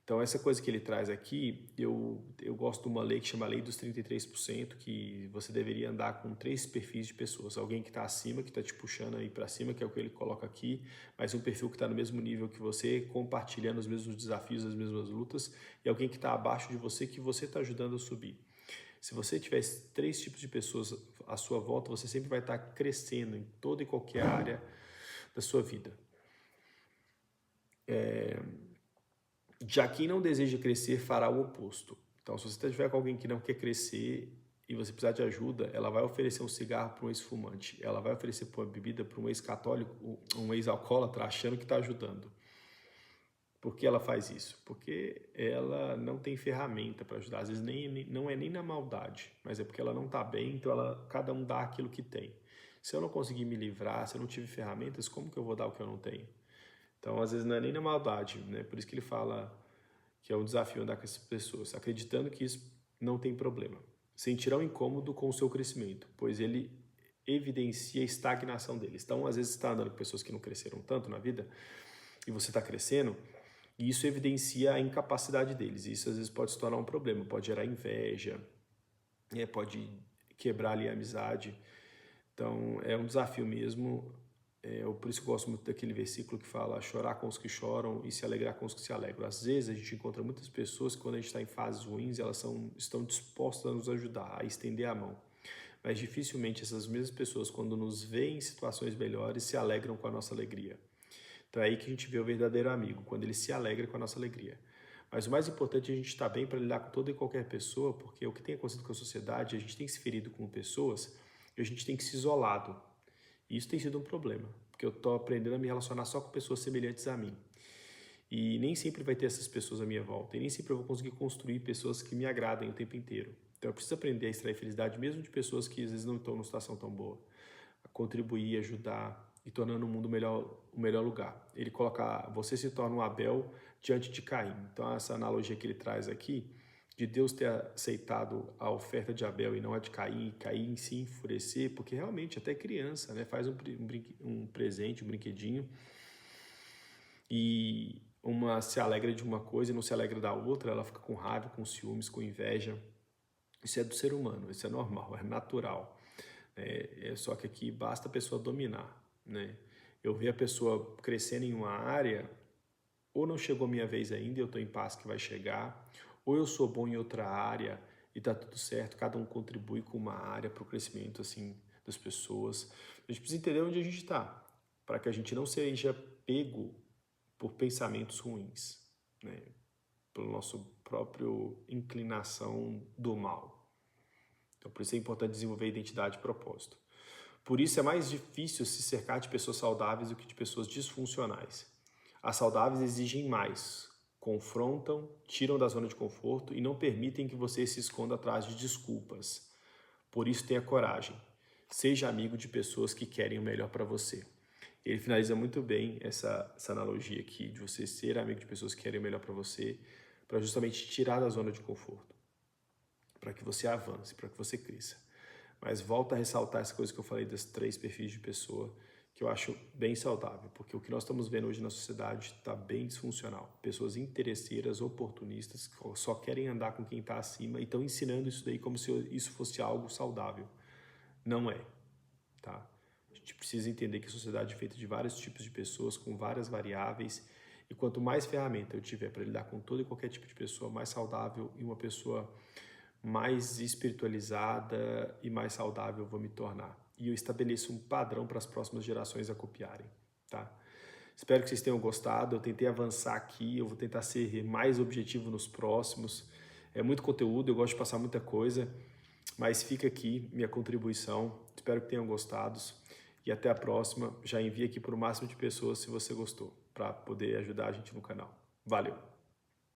Então, essa coisa que ele traz aqui, eu gosto de uma lei que chama a Lei dos 33%, que você deveria andar com 3 perfis de pessoas. Alguém que está acima, que está te puxando aí para cima, que é o que ele coloca aqui, mas um perfil que está no mesmo nível que você, compartilhando os mesmos desafios, as mesmas lutas, e alguém que está abaixo de você, que você está ajudando a subir. Se você tiver 3 tipos de pessoas à sua volta, você sempre vai estar crescendo em toda e qualquer área da sua vida. Já quem não deseja crescer fará o oposto. Então, se você estiver com alguém que não quer crescer e você precisar de ajuda, ela vai oferecer um cigarro para um ex-fumante, ela vai oferecer uma bebida para um ex-católico, um ex-alcoólatra, achando que está ajudando. Por que ela faz isso? Porque ela não tem ferramenta para ajudar. Às vezes não é nem na maldade, mas é porque ela não está bem, então cada um dá aquilo que tem. Se eu não conseguir me livrar, se eu não tive ferramentas, como que eu vou dar o que eu não tenho? Então, às vezes não é nem na maldade, né? Por isso que ele fala que é um desafio andar com essas pessoas, acreditando que isso não tem problema. Sentirá um incômodo com o seu crescimento, pois ele evidencia a estagnação deles. Então, às vezes, você está andando com pessoas que não cresceram tanto na vida e você está crescendo, e isso evidencia a incapacidade deles. E isso, às vezes, pode se tornar um problema, pode gerar inveja, pode quebrar ali a amizade. Então, é um desafio mesmo. Por isso que eu gosto muito daquele versículo que fala chorar com os que choram e se alegrar com os que se alegram. Às vezes a gente encontra muitas pessoas que quando a gente está em fases ruins, elas estão dispostas a nos ajudar, a estender a mão. Mas dificilmente essas mesmas pessoas, quando nos veem em situações melhores, se alegram com a nossa alegria. Então é aí que a gente vê o verdadeiro amigo, quando ele se alegra com a nossa alegria. Mas o mais importante é a gente estar bem para lidar com toda e qualquer pessoa, porque o que tem acontecido com a sociedade, a gente tem se ferido com pessoas e a gente tem que se isolado. E isso tem sido um problema, porque eu estou aprendendo a me relacionar só com pessoas semelhantes a mim. E nem sempre vai ter essas pessoas à minha volta, e nem sempre eu vou conseguir construir pessoas que me agradem o tempo inteiro. Então eu preciso aprender a extrair felicidade mesmo de pessoas que às vezes não estão numa situação tão boa. A contribuir, ajudar e tornando o mundo o melhor lugar. Ele coloca, você se torna um Abel diante de Caim. Então essa analogia que ele traz aqui, de Deus ter aceitado a oferta de Abel e não a de Caim, e Caim se enfurecer, porque realmente até criança, né, faz um presente, um brinquedinho, e uma se alegra de uma coisa e não se alegra da outra, ela fica com raiva, com ciúmes, com inveja. Isso é do ser humano, isso é normal, é natural. Só que aqui basta a pessoa dominar, né? Eu ver a pessoa crescendo em uma área, ou não chegou a minha vez ainda e eu estou em paz que vai chegar, ou eu sou bom em outra área e está tudo certo, cada um contribui com uma área para o crescimento assim, das pessoas. A gente precisa entender onde a gente está, para que a gente não seja pego por pensamentos ruins, né? Pelo nosso próprio inclinação do mal. Então, por isso é importante desenvolver identidade e propósito. Por isso é mais difícil se cercar de pessoas saudáveis do que de pessoas disfuncionais. As saudáveis exigem mais, confrontam, tiram da zona de conforto e não permitem que você se esconda atrás de desculpas. Por isso tenha coragem. Seja amigo de pessoas que querem o melhor para você. Ele finaliza muito bem essa analogia aqui de você ser amigo de pessoas que querem o melhor para você, para justamente tirar da zona de conforto, para que você avance, para que você cresça. Mas volta a ressaltar essa coisa que eu falei das 3 perfis de pessoa, que eu acho bem saudável, porque o que nós estamos vendo hoje na sociedade está bem disfuncional. Pessoas interesseiras, oportunistas, que só querem andar com quem está acima e estão ensinando isso daí como se isso fosse algo saudável. Não é, tá? A gente precisa entender que a sociedade é feita de vários tipos de pessoas, com várias variáveis, e quanto mais ferramenta eu tiver para lidar com todo e qualquer tipo de pessoa, mais saudável e uma pessoa mais espiritualizada e mais saudável eu vou me tornar. E eu estabeleço um padrão para as próximas gerações a copiarem, tá? Espero que vocês tenham gostado. Eu tentei avançar aqui, eu vou tentar ser mais objetivo nos próximos. É muito conteúdo, eu gosto de passar muita coisa, mas fica aqui minha contribuição. Espero que tenham gostado e até a próxima. Já envia aqui para o máximo de pessoas se você gostou, para poder ajudar a gente no canal. Valeu!